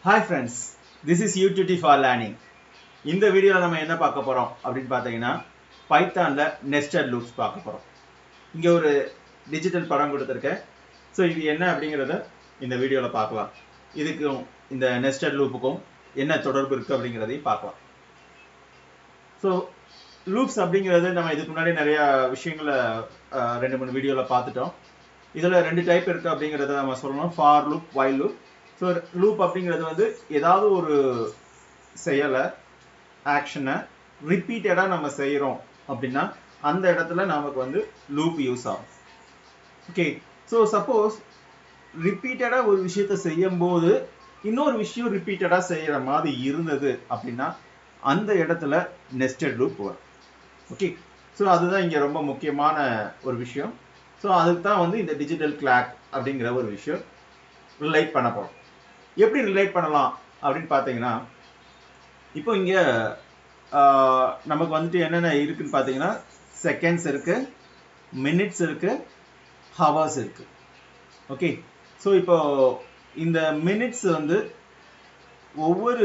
Hi friends, this is UTT for Learning. இந்த வீடியோவில் நம்ம என்ன பார்க்க போகிறோம் அப்படின்னு பார்த்தீங்கன்னா பைத்தானில் நெஸ்டட் லூப்ஸ் பார்க்க போகிறோம். இங்கே ஒரு டிஜிட்டல் படம் கொடுத்துருக்கேன். ஸோ இது என்ன அப்படிங்கிறத இந்த வீடியோவில் பார்க்கலாம். இதுக்கும் இந்த நெஸ்டட் லூப்புக்கும் என்ன தொடர்பு இருக்குது அப்படிங்கிறதையும் பார்க்கலாம். ஸோ லூப்ஸ் அப்படிங்கிறது நம்ம இதுக்கு முன்னாடி நிறையா விஷயங்களை 2-3 வீடியோவில் பார்த்துட்டோம். இதில் 2 டைப் இருக்குது அப்படிங்கிறத நம்ம சொல்லணும், for loop, while loop. So loop அப்படிங்கிறது வந்து ஏதாவது ஒரு செயலை, ஆக்ஷனை ரிப்பீட்டடாக நம்ம செய்கிறோம் அப்படின்னா அந்த இடத்துல நமக்கு வந்து லூப் யூஸ் ஆகும். ஓகே, ஸோ சப்போஸ் ரிப்பீட்டடாக ஒரு விஷயத்தை செய்யும் போது இன்னொரு விஷயம் ரிப்பீட்டடாக செய்கிற மாதிரி இருந்தது அப்படின்னா அந்த இடத்துல நெஸ்டட் லூப் வரும். ஓகே, ஸோ அதுதான் இங்கே ரொம்ப முக்கியமான ஒரு விஷயம். ஸோ அதுக்கு தான் வந்து இந்த டிஜிட்டல் கிளாக் அப்படிங்கிற ஒரு விஷயம் ரிலேட் பண்ண போகிறோம். எப்படி ரிலேட் பண்ணலாம் அப்படின்னு பார்த்தீங்கன்னா, இப்போ இங்கே நமக்கு வந்துட்டு என்னென்ன இருக்குன்னு பார்த்தீங்கன்னா செகண்ட்ஸ் இருக்குது, மினிட்ஸ் இருக்குது, ஹவர்ஸ் இருக்குது. ஓகே, ஸோ இப்போ இந்த மினிட்ஸ் வந்து ஒவ்வொரு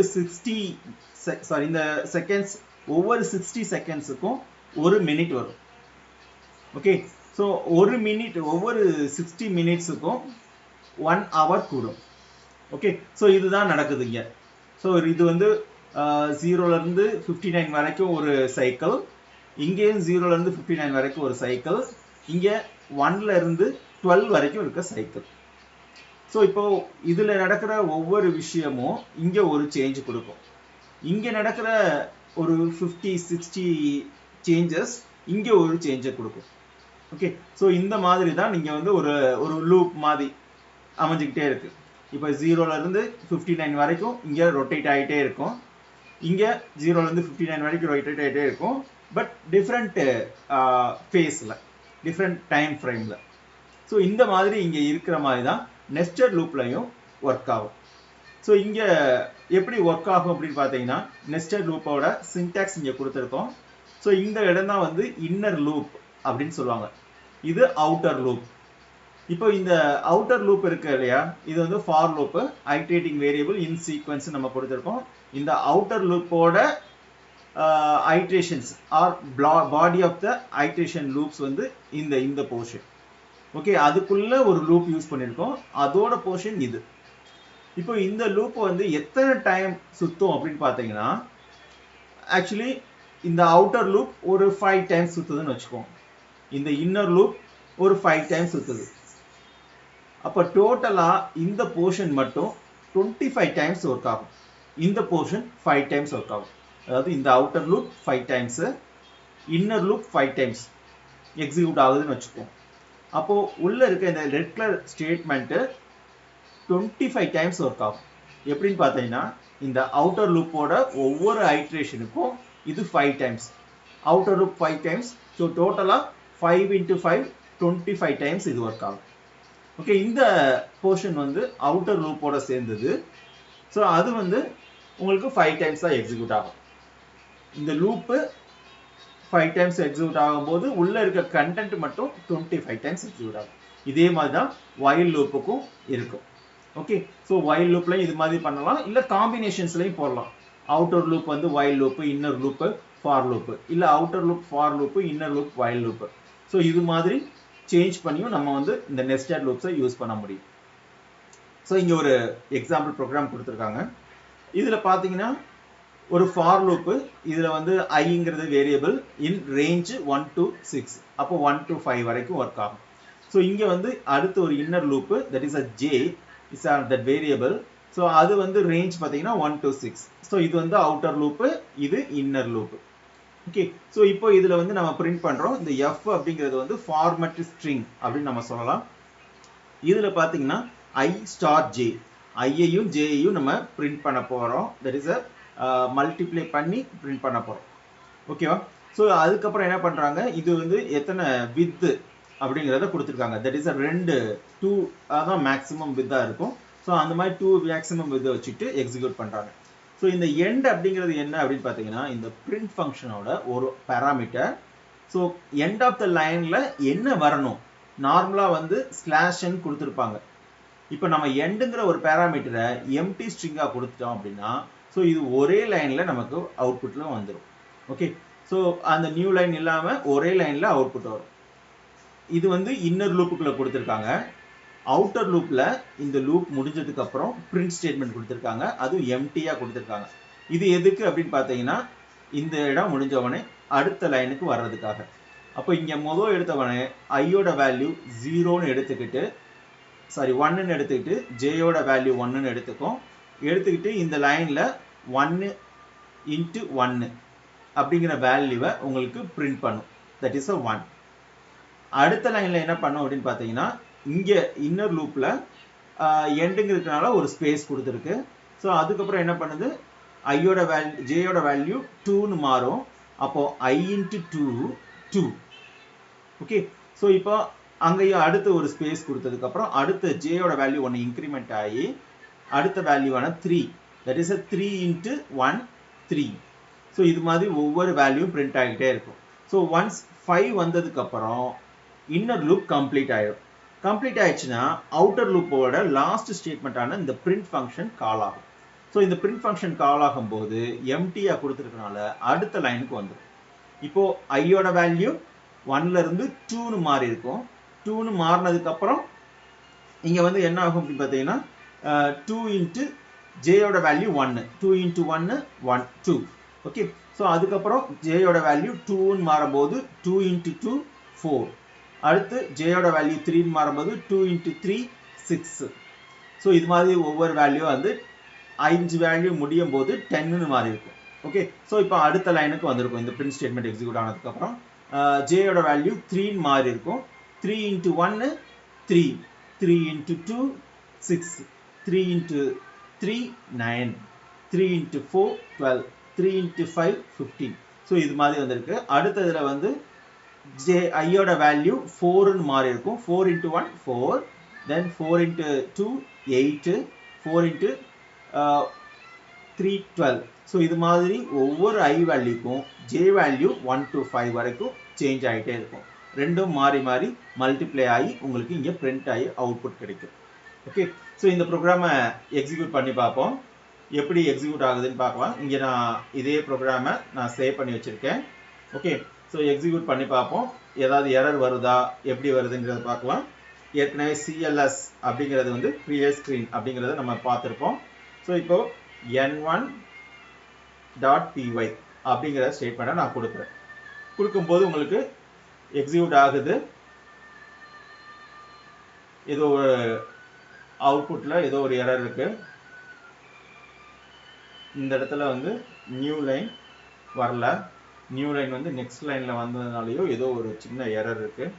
இந்த செகண்ட்ஸ் ஒவ்வொரு 60 செகண்ட்ஸுக்கும் ஒரு மினிட் வரும். ஓகே, ஸோ ஒரு மினிட் ஒவ்வொரு 60 மினிட்ஸுக்கும் 1 ஹவர் கூடும். ஓகே, ஸோ இதுதான் நடக்குது இங்கே. ஸோ இது வந்து 0லேருந்து 59 வரைக்கும் ஒரு சைக்கிள், இங்கேயும் 0லேருந்து 59 வரைக்கும் ஒரு சைக்கிள், இங்கே 1லேருந்து 12 வரைக்கும் இருக்க சைக்கிள். ஸோ இப்போ இதில் நடக்கிற ஒவ்வொரு விஷயமும் இங்கே ஒரு சேஞ்ச் கொடுக்கும். இங்கே நடக்கிற ஒரு 50-60 சேஞ்சஸ் இங்கே ஒரு சேஞ்சை கொடுக்கும். ஓகே, ஸோ இந்த மாதிரி தான் நீங்கள் வந்து ஒரு லூப் மாதிரி அமைஞ்சிக்கிட்டே இருக்கு. இப்போ 0லேருந்து 59 வரைக்கும் இங்கே ரொட்டேட் ஆகிட்டே இருக்கும், இங்கே 0லேருந்து 59 வரைக்கும் ரொட்டேட் ஆகிட்டே இருக்கும், பட் டிஃப்ரெண்ட் ஃபேஸில், டிஃப்ரெண்ட் டைம் ஃப்ரேமில். ஸோ இந்த மாதிரி இங்கே இருக்கிற மாதிரி தான் நெஸ்டட் லூப்லையும் ஒர்க் ஆகும். ஸோ இங்கே எப்படி ஒர்க் ஆகும் அப்படின்னு பார்த்தீங்கன்னா, நெஸ்டட் லூப்போட சின்டாக்ஸ் இங்கே கொடுத்துருக்கோம். ஸோ இந்த இடம் தான் வந்து இன்னர் லூப் அப்படின்னு சொல்லுவாங்க, இது அவுட்டர் லூப். இப்போ இந்த அவுட்டர் லூப் இருக்கு இல்லையா, இது வந்து for loop, iterating variable in sequence நம்ம கொடுத்துருக்கோம். இந்த அவுட்டர் லூப்போட iterations are body of the iteration loops வந்து இந்த போர்ஷன். ஓகே, அதுக்குள்ள ஒரு லூப் யூஸ் பண்ணியிருக்கோம், அதோட போர்ஷன் இது. இப்போ இந்த லூப் வந்து எத்தனை டைம் சுத்தும் அப்படின்னு பார்த்தீங்கன்னா, ஆக்சுவலி இந்த அவுட்டர் லூப் ஒரு 5 டைம்ஸ் சுத்துதுன்னு வச்சுக்கோங்க, இந்த இன்னர் லூப் ஒரு 5 டைம்ஸ் சுத்துது. அப்போ டோட்டலாக இந்த போர்ஷன் மட்டும் 25 டைம்ஸ் ஒர்க் ஆகும், இந்த போர்ஷன் 5 டைம்ஸ் ஒர்க் ஆகும். அதாவது இந்த outer loop 5 times, inner loop 5 times execute ஆகுதுன்னு வச்சுக்கோம். அப்போது உள்ளே இருக்க இந்த red colour statement 25 times work ஆகும். எப்படின்னு பார்த்தீங்கன்னா, இந்த அவுட்டர் லூப்போட ஒவ்வொரு ஐட்ரேஷனுக்கும் இது 5 times, outer loop 5 times. So டோட்டலாக 5 × 5 25 டைம்ஸ் இது ஒர்க் ஆகும். ஓகே, இந்த போர்ஷன் வந்து அவுட்டர் லூப்போட சேர்ந்தது. ஸோ அது வந்து உங்களுக்கு 5 டைம்ஸ் தான் எக்ஸிக்யூட் ஆகும். இந்த லூப்பு 5 டைம்ஸ் எக்ஸிக்யூட் ஆகும்போது உள்ளே இருக்க கண்டென்ட் மட்டும் 25 டைம்ஸ் எக்ஸிக்யூட் ஆகும். இதே மாதிரி தான் வைல் லூப்புக்கும் இருக்கும். ஓகே, ஸோ வைல் லூப்லையும் இது மாதிரி பண்ணலாம், இல்லை காம்பினேஷன்ஸ்லையும் போடலாம். அவுட்டர் லூப் வந்து while loop, inner loop for loop, இல்லை outer loop for loop, inner loop while loop. So இது மாதிரி சேஞ்ச் பண்ணியும் நம்ம வந்து இந்த நெஸ்டட் லூப்ஸை யூஸ் பண்ண முடியும். ஸோ இங்கே ஒரு எக்ஸாம்பிள் ப்ரோக்ராம் கொடுத்துருக்காங்க. இதில் பார்த்தீங்கன்னா ஒரு ஃபார் லூப்பு, இதில் வந்து ஐங்கிறது வேரியபிள் இன் ரேஞ்சு 1 to 6, அப்போ 1 to 5 வரைக்கும் ஒர்க் ஆகும். ஸோ இங்கே வந்து அடுத்து ஒரு inner loop, that is a J is that variable. So அது வந்து ரேஞ்ச் பார்த்தீங்கன்னா 1 to 6. ஸோ இது வந்து அவுட்டர் லூப்பு, இது இன்னர் லூப்பு. ஓகே, ஸோ இப்போ இதில் வந்து நம்ம பிரிண்ட் பண்ணுறோம். இந்த எஃப் அப்படிங்கிறது வந்து ஃபார்மட் ஸ்ட்ரிங் அப்படின்னு நம்ம சொல்லலாம். இதில் பார்த்தீங்கன்னா ஐ ஸ்டார் ஜே, ஐயையும் ஜேயையும் நம்ம பிரிண்ட் பண்ண போகிறோம். தட் இஸ் மல்டிப்ளை பண்ணி பிரிண்ட் பண்ண போகிறோம். ஓகேவா? ஸோ அதுக்கப்புறம் என்ன பண்ணுறாங்க, இது வந்து எத்தனை வித்து அப்படிங்கிறத கொடுத்துருக்காங்க. தட் இஸ் 2 அதான் மேக்ஸிமம் வித்தாக இருக்கும். ஸோ அந்த மாதிரி 2 மேக்ஸிமம் வித்தை வச்சுட்டு எக்ஸிக்யூட் பண்ணுறாங்க. ஸோ இந்த எண்ட் அப்படிங்கிறது என்ன அப்படின்னு பார்த்தீங்கன்னா, இந்த பிரிண்ட் ஃபங்க்ஷனோட ஒரு parameter. So end of the லைனில் என்ன வரணும், நார்மலாக வந்து ஸ்லாஷ்ன்னு கொடுத்துருப்பாங்க. இப்போ நம்ம எண்டுங்கிற ஒரு பேராமீட்டரை எம்டி ஸ்ட்ரிங்காக கொடுத்துட்டோம் அப்படின்னா ஸோ இது ஒரே லைனில் நமக்கு அவுட்புட்டில் வந்துடும். ஓகே, ஸோ அந்த நியூ லைன் இல்லாமல் ஒரே லைனில் அவுட்புட் வரும். இது வந்து இன்னர் லூப்புக்குள்ளே கொடுத்துருக்காங்க. அவுட்டர் லூப்பில் இந்த லூப் முடிஞ்சதுக்கு அப்புறம் பிரிண்ட் ஸ்டேட்மெண்ட் கொடுத்துருக்காங்க, அதுவும் எம்டியாக கொடுத்துருக்காங்க. இது எதுக்கு அப்படின்னு பார்த்தீங்கன்னா இந்த இடம் முடிஞ்சவனே அடுத்த லைனுக்கு வர்றதுக்காக. அப்போ இங்கே முதல் எடுத்தவனே ஐயோட வேல்யூ 0ன்னு எடுத்துக்கிட்டு 1ன்னு எடுத்துக்கிட்டு ஜேயோட வேல்யூ 1ன்னு எடுத்துக்கிட்டு இந்த லைனில் 1 × 1 அப்படிங்கிற வேல்யூவை உங்களுக்கு பிரிண்ட் பண்ணும். That is 1. அடுத்த லைனில் என்ன பண்ணும் அப்படின்னு பார்த்தீங்கன்னா இங்கே இன்னர் லூப்பில் எண்டுங்கிறதுனால ஒரு ஸ்பேஸ் கொடுத்துருக்கு. ஸோ அதுக்கப்புறம் என்ன பண்ணுது, ஐயோட வேல்யூ ஜேயோட வேல்யூ 2ன்னு மாறும். அப்போது I × 2 2. ஓகே, ஸோ இப்போ அங்கேயும் அடுத்து ஒரு ஸ்பேஸ் கொடுத்ததுக்கப்புறம் அடுத்த ஜேயோட வேல்யூ 1 இன்க்ரிமெண்ட் ஆகி அடுத்த வேல்யூவான 3, தட் இஸ் 3 × 1 3. ஸோ இது மாதிரி ஒவ்வொரு வேல்யூவும் பிரிண்ட் ஆகிட்டே இருக்கும். ஸோ ஒன்ஸ் 5 வந்ததுக்கப்புறம் இன்னர் லூப் கம்ப்ளீட் ஆகிடும். கம்ப்ளீட் ஆயிடுச்சுன்னா அவுட்டர் லூப்போட லாஸ்ட் ஸ்டேட்மெண்ட்டான இந்த பிரிண்ட் ஃபங்க்ஷன் கால் ஆகும். ஸோ இந்த பிரிண்ட் ஃபங்க்ஷன் கால் ஆகும்போது எம்டியாக கொடுத்துருக்கனால அடுத்த லைனுக்கு வந்துடும். இப்போது ஐயோட வேல்யூ 1லேருந்து 2ன்னு மாறி இருக்கும். 2ன்னு மாறினதுக்கப்புறம் இங்கே வந்து என்ன ஆகும் அப்படின்னு பார்த்தீங்கன்னா 2 × ஜேயோட வேல்யூ 1, 2 × 1 1 2. ஓகே, ஸோ அதுக்கப்புறம் ஜேயோட வேல்யூ 2ன்னு மாறும்போது 2 × 2 4. அடுத்து ஜேயோட வேல்யூ 3ன்னு மாறும்போது 2 × 3 6. ஸோ இது மாதிரி ஒவ்வொரு வேல்யூ வந்து 5 வேல்யூ முடியும் போது 10ன்னு மாறி இருக்கும். ஓகே, ஸோ இப்போ அடுத்த லைனுக்கு வந்திருக்கும். இந்த பிரிண்ட் ஸ்டேட்மெண்ட் எக்ஸிக்யூட் ஆனதுக்கப்புறம் ஜேயோட வேல்யூ 3ன்னு மாறி இருக்கும். 3 × 1 3, 3 × 2 6, 3 × 3 9, 3 × 4 12, 3 × 5 15. ஸோ இது மாதிரி வந்திருக்கு. அடுத்ததில் வந்து ஐயோட வேல்யூ 4ன்னு மாறி இருக்கும். 4 × 1 4, தென் 4 × 2 8, 4 × 3 12. ஸோ இது மாதிரி ஒவ்வொரு ஐ வேல்யூக்கும் ஜே வேல்யூ 1 to 5 வரைக்கும் சேஞ்ச் ஆகிட்டே இருக்கும். ரெண்டும் மாறி மாறி மல்டிப்ளை ஆகி உங்களுக்கு இங்கே பிரிண்ட் ஆகி அவுட்புட் கிடைக்கும். ஓகே, ஸோ இந்த ப்ரோக்ராமை எக்ஸிக்யூட் பண்ணி பார்ப்போம். எப்படி எக்ஸிக்யூட் ஆகுதுன்னு பார்க்கலாம். இங்கே நான் இதே ப்ரோக்ராமை நான் சேவ் பண்ணி வச்சுருக்கேன். ஓகே, ஸோ எக்ஸிக்யூட் பண்ணி பார்ப்போம். ஏதாவது எரர் வருதா, எப்படி வருதுங்கிறத பார்க்கலாம். ஏற்கனவே CLS அப்படிங்கிறது வந்து க்ளியர் ஸ்க்ரீன் அப்படிங்கிறத நம்ம பார்த்துருப்போம். ஸோ இப்போது n1.py அப்படிங்கிற ஸ்டேட்மெண்ட்டை நான் கொடுக்குறேன். கொடுக்கும்போது உங்களுக்கு எக்ஸிக்யூட் ஆகுது. ஏதோ ஒரு அவுட்புட்டில் ஏதோ ஒரு எரர் இருக்குது. இந்த இடத்துல வந்து நியூ லைன் வரல. நியூ லைன் வந்து நெக்ஸ்ட் லைனில் வந்ததுனாலையோ ஏதோ ஒரு சின்ன எரர் இருக்குது.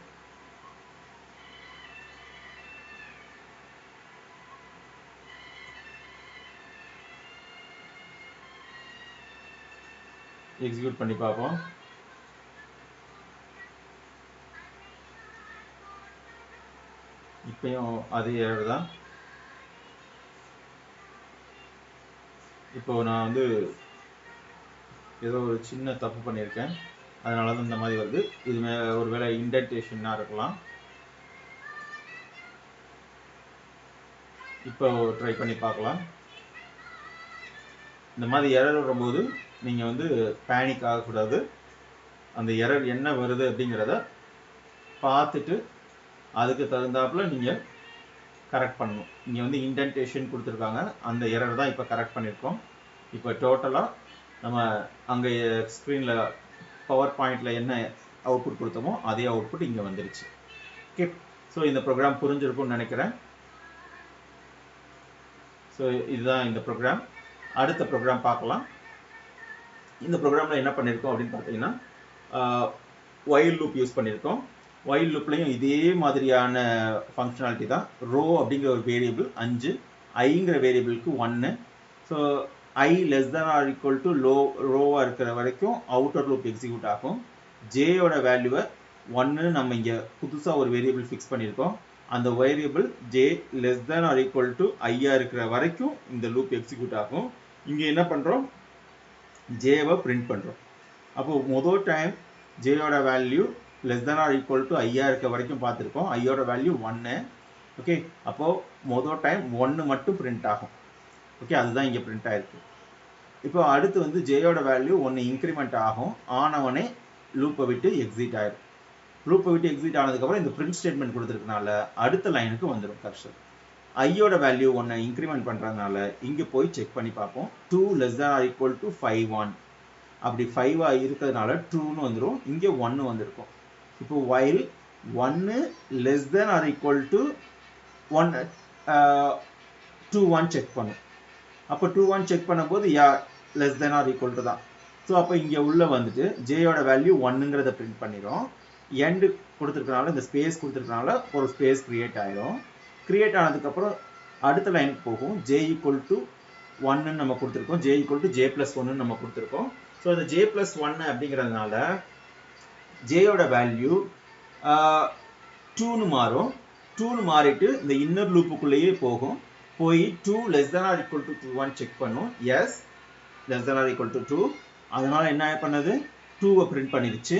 எக்ஸிக்யூட் பண்ணி பார்ப்போம். இப்பயும் அதே எரர் தான். இப்போ நான் வந்து ஏதோ ஒரு சின்ன தப்பு பண்ணியிருக்கேன், அதனால தான் இந்த மாதிரி வருது. இது ஒரு வேளை இன்டென்டேஷனாக இருக்கலாம். இப்போ ட்ரை பண்ணி பார்க்கலாம். இந்த மாதிரி எரர் வரும்போது நீங்கள் வந்து பேனிக் ஆகக்கூடாது. அந்த எரர் என்ன வருது அப்படிங்கிறத பார்த்துட்டு அதுக்கு தகுந்தாப்புல நீங்கள் கரெக்ட் பண்ணணும். இங்கே வந்து இன்டென்டேஷன் கொடுத்துருக்காங்க, அந்த எரர் தான் இப்போ கரெக்ட் பண்ணியிருக்கோம். இப்போ டோட்டலாக நம்ம அங்கே ஸ்க்ரீனில் பவர் பாயிண்டில் என்ன அவுட்புட் கொடுத்தோமோ அதே அவுட்புட் இங்கே வந்துருச்சு. ஓகே, ஸோ இந்த ப்ரோக்ராம் புரிஞ்சிருக்கும்னு நினைக்கிறேன். ஸோ இதுதான் இந்த ப்ரோக்ராம். அடுத்த ப்ரோக்ராம் பார்க்கலாம். இந்த ப்ரோக்ராமில் என்ன பண்ணியிருக்கோம் அப்படின்னு பார்த்தீங்கன்னா ஒயில் லூப் யூஸ் பண்ணியிருக்கோம். ஒயில் லூப்லையும் இதே மாதிரியான ஃபங்க்ஷனாலிட்டி தான். ரோ அப்படிங்கிற ஒரு வேரியபிள் 5, ஐங்கிற வேரியபிளுக்கு 1. So I less than or equal to ரோவாக இருக்கிற வரைக்கும் அவுட்டர் லூப் எக்ஸிக்யூட் ஆகும். ஜேயோட வேல்யூவை 1 நம்ம இங்கே புதுசாக ஒரு வேரியபிள் ஃபிக்ஸ் பண்ணியிருக்கோம். அந்த variable J less than or equal to ஐயாக இருக்கிற வரைக்கும் இந்த லூப் எக்ஸிக்யூட் ஆகும். இங்கே என்ன பண்ணுறோம், ஜேவை பிரிண்ட் பண்ணுறோம். அப்போது முதல் டைம் ஜேயோட value less than or equal to ஐயா இருக்க வரைக்கும் பார்த்துருக்கோம். ஐயோட வேல்யூ 1. ஓகே, அப்போ மொதல் டைம் 1 மட்டும் பிரிண்ட் ஆகும். ஓகே, அதுதான் இங்கே பிரிண்ட் ஆயிருக்கு. இப்போ அடுத்து வந்து ஜேயோட வேல்யூ 1 இன்க்ரிமெண்ட் ஆகும், ஆனவனே லூப்பை விட்டு எக்ஸிட் ஆயிடும். லூப்பை விட்டு எக்ஸிட் ஆனதுக்கப்புறம் இந்த பிரிண்ட் ஸ்டேட்மெண்ட் கொடுத்துருக்கனால அடுத்த லைனுக்கு வந்துடும் கர்சர். ஐயோட வேல்யூ 1 இன்க்ரிமெண்ட் பண்ணுறதுனால இங்கே போய் செக் பண்ணி பார்ப்போம். 2 less than or equal to 5 1, அப்படி 5 இருக்கிறதுனால 2ன்னு வந்துடும், இங்கே 1 வந்திருக்கும். இப்போ while 1 less than or equal to 1 2 1 check பண்ணும். அப்போ 2 1 செக் பண்ணும்போது less than or equal to தான். ஸோ அப்போ இங்கே உள்ளே வந்துட்டு ஜேயோட வேல்யூ 1ங்கிறத பிரிண்ட் பண்ணிடும். எண்டு கொடுத்துருக்கனால இந்த ஸ்பேஸ் கொடுத்துருக்கனால ஒரு ஸ்பேஸ் கிரியேட் ஆகிடும். கிரியேட் ஆனதுக்கப்புறம் அடுத்த லைனுக்கு போகும். ஜே ஈக்குவல் டு 1ன்னு நம்ம கொடுத்துருக்கோம், J equal to J plus 1ன்னு நம்ம கொடுத்துருக்கோம். ஸோ இந்த ஜே ப்ளஸ் 1 அப்படிங்கிறதுனால ஜேயோட வேல்யூ 2ன்னு மாறும். 2ன்னு மாறிட்டு இந்த இன்னர் லூப்புக்குள்ளேயே போகும். போய் 2 less than or equal to 2 1 check பண்ணும். Yes, less than or equal to 2. அதனால என்ன பண்ணது, 2வை பிரிண்ட் பண்ணிடுச்சு.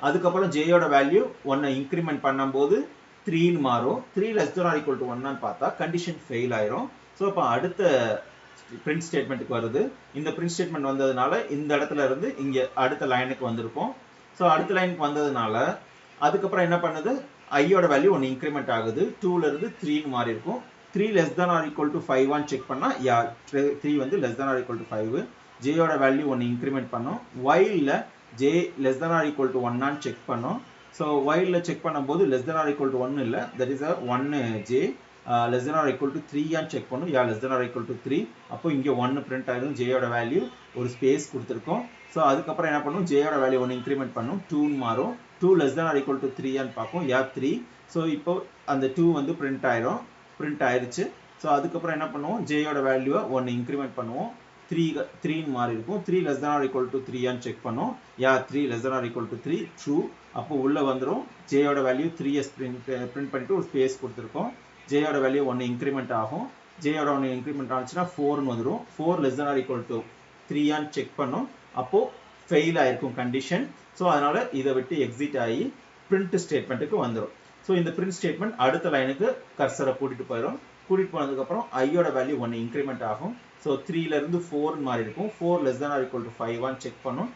அதுக்கப்புறம் ஜேயோட வேல்யூ 1 இன்க்ரிமெண்ட் பண்ணும்போது 3ன்னு மாறும். 3 less than or equal to 1 பார்த்தா கண்டிஷன் ஃபெயில் ஆயிரும். ஸோ இப்போ அடுத்த பிரிண்ட் ஸ்டேட்மெண்ட்டுக்கு வருது. இந்த பிரிண்ட் ஸ்டேட்மெண்ட் வந்ததுனால இந்த இடத்துல இருந்து இங்கே அடுத்த லைனுக்கு வந்திருக்கும். ஸோ அடுத்த லைனுக்கு வந்ததுனால அதுக்கப்புறம் என்ன பண்ணுது, ஐயோட வேல்யூ 1 இன்க்ரிமெண்ட் ஆகுது. 2ல இருந்து 3ன்னு மாறி இருக்கும். 3 less than or equal to 5 1 check பண்ணால் 3 வந்து less than or equal to 5. ஜேயோட வேல்யூ 1 இன்க்ரிமெண்ட் பண்ணோம். whileல j less than or equal to 1 check பண்ணோம். ஸோ whileல செக் பண்ணும்போது less than or equal to 1 இல்லை, that is a 1j less than or equal to 3 check பண்ணும். less than or equal to 3. அப்போ இங்கே 1 print ஆகிடும். ஜேயோட வேல்யூ ஒரு space கொடுத்துருக்கோம். ஸோ அதுக்கப்புறம் என்ன பண்ணும், ஜேயோட வேல்யூ 1 இன்க்ரிமெண்ட் பண்ணும், 2ன்னு மாறும். 2 less than or equal to 3 பார்ப்போம், 3. ஸோ இப்போ அந்த 2 வந்து பிரிண்ட் ஆயிரும், பிரிண்ட் ஆயிடுச்சு. ஸோ அதுக்கப்புறம் என்ன பண்ணுவோம், ஜேயோட வேல்யூவை 1 இன்க்ரிமெண்ட் பண்ணுவோம். 3ன்னு மாறி இருக்கும். 3 less than or equal to 3 check பண்ணோம். 3 less than or equal to 3 true. அப்போ உள்ள வந்துடும். ஜேயோட வேல்யூ 3s பிரிண்ட் பண்ணிட்டு ஒரு ஸ்பேஸ் கொடுத்துருக்கோம். ஜேயோட வேல்யூ 1 இன்க்ரிமெண்ட் ஆகும். ஜேயோட 1 இன்க்ரிமெண்ட் ஆச்சுன்னா 4ன்னு வந்துடும். 4 less than or equal to 3 check பண்ணோம். அப்போ ஃபெயில் ஆயிருக்கும் கண்டிஷன். ஸோ அதனால இதை விட்டு எக்ஸிட் ஆகி பிரிண்ட் ஸ்டேட்மெண்ட்டுக்கு வந்துடும். ஸோ இந்த பிரிண்ட் ஸ்டேட்மெண்ட் அடுத்த லைனுக்கு கர்சரை கூட்டிட்டு போயிடும். கூட்டிட்டு போனதுக்கப்புறம் ஐயோட வேல்யூ 1 இன்க்ரிமெண்ட் ஆகும். ஸோ 3ல இருந்து 4ன்னு மாறி இருக்கும். 4 less than or equal to 5 check பண்ணும்.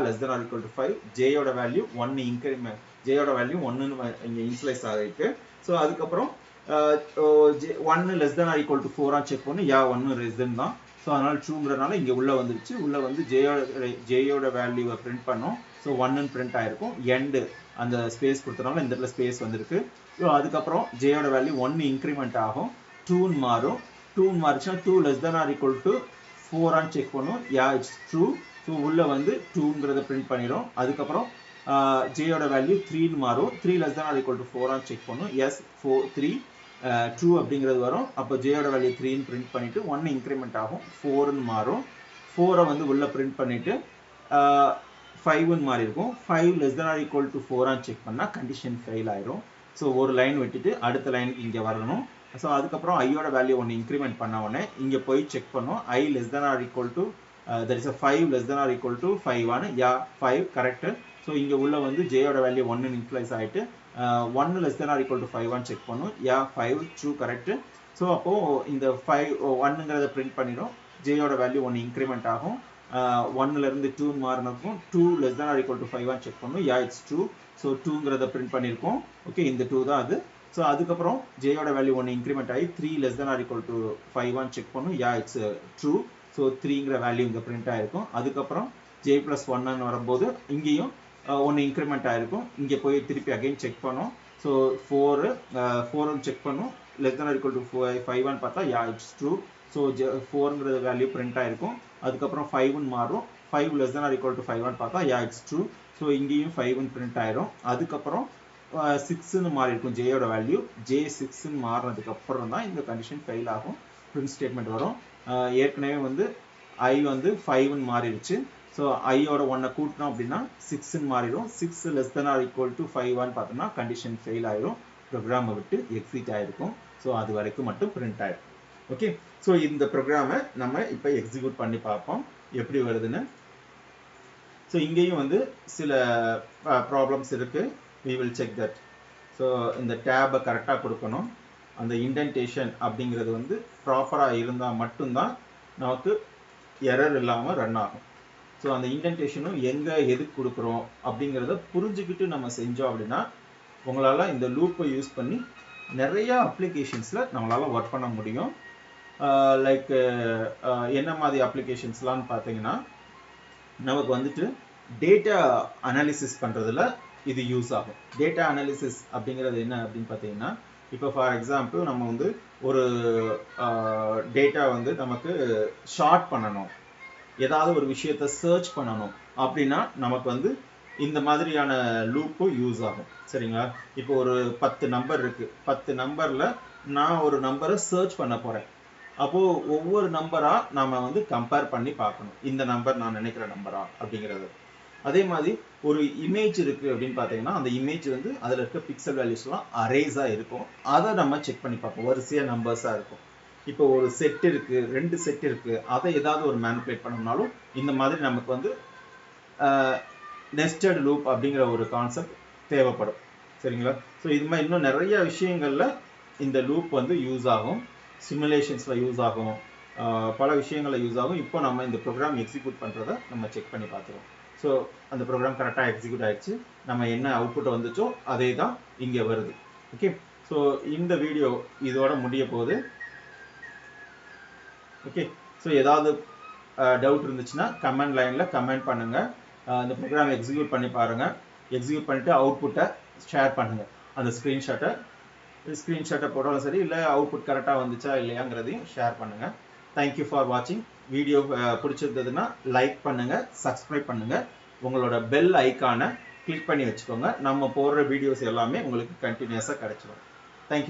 less than or equal to 5. ஜேயோட வேல்யூ 1 இன்க்ரிமெண்ட், ஜேயோட வேல்யூ 1ன்னு இங்கே இன்ஸ்லைஸ் ஆகிருக்கு. ஸோ அதுக்கப்புறம் 1 less than or equal to 4 check பண்ணும். 1 less than தான். ஸோ அதனால ட்ரூங்கிறதுனால இங்கே உள்ள வந்துருச்சு. உள்ள வந்து ஜேயோட வேல்யூவை பிரிண்ட் பண்ணோம். ஸோ 1ன்னு பிரிண்ட் ஆயிருக்கும். எண்டு அந்த ஸ்பேஸ் கொடுத்தனால இந்த இடத்துல ஸ்பேஸ் வந்திருக்கு. ஸோ அதுக்கப்புறம் ஜேயோட வேல்யூ 1 இன்க்ரிமெண்ட் ஆகும். 2ன்னு மாறும். 2ன்னு மாறிச்சுன்னா 2 less than or equal to 4 check பண்ணும். It's true. ஸோ உள்ள வந்து 2ங்கிறத பிரிண்ட் பண்ணிடும். அதுக்கப்புறம் ஜேயோட வேல்யூ 3ன்னு மாறும். 3 less than or equal to 4 check பண்ணும். 3 ட்ரூ அப்படிங்கிறது வரும். அப்போ ஜேயோட வேல்யூ 3ன்னு பிரிண்ட் பண்ணிட்டு 1 இன்க்ரிமெண்ட் ஆகும். 4ன்னு மாறும். 4 வந்து உள்ள பிரிண்ட் பண்ணிட்டு 5ன்னு மாறி இருக்கும். 5 less than or equal to 4 check பண்ணால் கண்டிஷன் ஃபெயில் ஆயிரும். ஸோ ஒரு லைன் விட்டுட்டு அடுத்த லைனுக்கு இங்கே வரணும். ஸோ அதுக்கப்புறம் ஐயோட வேல்யூ 1 இன்க்ரிமெண்ட் பண்ண உடனே இங்கே போய் செக் பண்ணோம். I less than or equal to that is a 5 less than or equal to 5 5 correct. So இங்கே உள்ள வந்து ஜேயோட வேல்யூ 1 இன்க்ளைஸ் ஆகிட்டு 1 less than or equal to 5 check பண்ணும். 5 ட்ரூ கரெக்டு. ஸோ அப்போது இந்த 1ங்கிறத பிரிண்ட் பண்ணிடும். ஜேயோட வேல்யூ 1 இன்க்ரிமெண்ட் ஆகும். 1லேருந்து 2 மாறினதுக்கும் 2 less than or equal to 5 check பண்ணும். It's true. ஸோ 2ங்கிறத பிரிண்ட் பண்ணியிருக்கோம். ஓகே, இந்த 2 தான் அது. ஸோ அதுக்கப்புறம் ஜேயோட வேல்யூ 1 இன்க்ரிமெண்ட் ஆகி 3 less than or equal to 5 check பண்ணும். It's true. ஸோ 3ங்கிற வேல்யூ இங்கே பிரிண்ட் ஆகிருக்கும். அதுக்கப்புறம் ஜே ப்ளஸ் 1 வரும்போது இங்கேயும் 1 இன்க்ரிமெண்ட் ஆகிருக்கும். இங்கே போய் திருப்பி அகைன் செக் பண்ணோம். ஸோ 4 செக் பண்ணும். less than or equal to 5 பார்த்தா இட்ஸ் ட்ரூ. ஸோ 4ங்கிற வேல்யூ பிரிண்ட் ஆகிருக்கும். அதுக்கப்புறம் 5ன்னு மாறும். 5 less than or equal to 5 பார்த்தா இட்ஸ் ட்ரூ. ஸோ இங்கேயும் 5ன்னு பிரிண்ட் ஆயிரும். அதுக்கப்புறம் 6ன்னு மாறி இருக்கும் ஜேயோட வேல்யூ. ஜே 6ன்னு மாறினதுக்கு அப்புறம் தான் இந்த கண்டிஷன் ஃபெயில் ஆகும், பிரிண்ட் ஸ்டேட்மெண்ட் வரும். ஏற்கனவே வந்து ஐ வந்து 5ன்னு மாறிடுச்சு. ஸோ ஐயோட 1 கூட்டினோம் அப்படின்னா 6ன்னு மாறிடும். 6 less than or equal to 5 பார்த்தோம்னா கண்டிஷன் ஃபெயில் ஆயிரும், ப்ரோக்ராமை விட்டு எக்ஸிட் ஆயிருக்கும். ஸோ அது வரைக்கும் மட்டும் பிரிண்ட் ஆயிருக்கும். ஓகே, ஸோ இந்த ப்ரோக்ராமை நம்ம இப்போ எக்ஸிக்யூட் பண்ணி பார்ப்போம் எப்படி வருதுன்னு. ஸோ இங்கேயும் வந்து சில ப்ராப்ளம்ஸ் இருக்குது. we will check that. So இந்த டேபை கரெக்டாக கொடுக்கணும். அந்த இண்டென்டேஷன் அப்படிங்கிறது வந்து ப்ராப்பராக இருந்தால் மட்டும்தான் நமக்கு எரர் இல்லாமல் ரன் ஆகும். ஸோ அந்த இண்டென்டேஷனும் எங்கே எதுக்கு கொடுக்குறோம் அப்படிங்கிறத புரிஞ்சுக்கிட்டு நம்ம செஞ்சோம் அப்படின்னா உங்களால் இந்த லூப்பை யூஸ் பண்ணி நிறைய அப்ளிகேஷன்ஸில் நம்மளால் ஒர்க் பண்ண முடியும். லைக் என்ன மாதிரி அப்ளிகேஷன்ஸ்லாம்னு பார்த்தீங்கன்னா நமக்கு வந்துட்டு டேட்டா அனாலிசிஸ் பண்ணுறதுல இது யூஸ் ஆகும். டேட்டா அனாலிசிஸ் அப்படிங்கிறது என்ன அப்படின்னு பார்த்தீங்கன்னா இப்போ ஃபார் எக்ஸாம்பிள் நம்ம வந்து ஒரு டேட்டா வந்து நமக்கு ஷார்ட் பண்ணணும், ஏதாவது ஒரு விஷயத்தை சர்ச் பண்ணணும் அப்படின்னா நமக்கு வந்து இந்த மாதிரியான லூப்பும் யூஸ் ஆகும். சரிங்களா? இப்போ ஒரு 10 நம்பர் இருக்குது, 10 நம்பரில் நான் ஒரு நம்பரை சர்ச் பண்ண போகிறேன். அப்போது ஒவ்வொரு நம்பராக நாம் வந்து கம்பேர் பண்ணி பார்க்கணும், இந்த நம்பர் நான் நினைக்கிற நம்பரா அப்படிங்கிறது. அதே மாதிரி ஒரு இமேஜ் இருக்குது அப்படின்னு பார்த்தீங்கன்னா அந்த இமேஜ் வந்து அதில் இருக்க பிக்சல் வேல்யூஸ்லாம் அரேஸாக இருக்கும், அதை நம்ம செக் பண்ணி பார்ப்போம், வரிசையாக நம்பர்ஸாக இருக்கும். இப்போ ஒரு செட் இருக்குது, 2 செட் இருக்குது, அதை ஏதாவது ஒரு மேனிபுலேட் பண்ணோம்னாலும் இந்த மாதிரி நமக்கு வந்து நெஸ்டட் லூப் அப்படிங்கிற ஒரு கான்செப்ட் தேவைப்படும். சரிங்களா? ஸோ இது மாதிரி இன்னும் நிறைய விஷயங்களில் இந்த லூப் வந்து யூஸ் ஆகும், சிமுலேஷன்ஸில் யூஸ் ஆகும், பல விஷயங்களில் யூஸ் ஆகும். இப்போ நம்ம இந்த ப்ரோக்ராம் எக்ஸிக்யூட் பண்ணுறதை நம்ம செக் பண்ணி பார்த்துருவோம். ஸோ அந்த ப்ரோக்ராம் கரெக்டாக எக்ஸிக்யூட் ஆகிடுச்சு, நம்ம என்ன அவுட்புட் வந்துச்சோ அதே தான் இங்கே வருது. ஓகே, ஸோ இந்த வீடியோ இதோட முடிய போகுது. ஓகே, ஸோ ஏதாவது டவுட் இருந்துச்சுன்னா கமெண்ட் லைனில் கமெண்ட் பண்ணுங்கள். இந்த ப்ரோக்ராம் எக்ஸிக்யூட் பண்ணி பாருங்கள், எக்ஸிக்யூட் பண்ணிவிட்டு அவுட்புட்டை ஷேர் பண்ணுங்கள். அந்த ஸ்க்ரீன்ஷாட்டை போட்டாலும் சரி, இல்லை அவுட்புட் கரெக்டாக வந்துச்சா இல்லையாங்கிறதையும் ஷேர் பண்ணுங்கள். தேங்க்யூ ஃபார் வாட்சிங். வீடியோ பிடிச்சிருந்ததுன்னா லைக் பண்ணுங்கள், சப்ஸ்கிரைப் பண்ணுங்கள், உங்களோட பெல் ஐக்கானை கிளிக் பண்ணி வச்சுக்கோங்க. நம்ம போடுற வீடியோஸ் எல்லாமே உங்களுக்கு கண்டினியூஸாக கிடைச்சிடும்.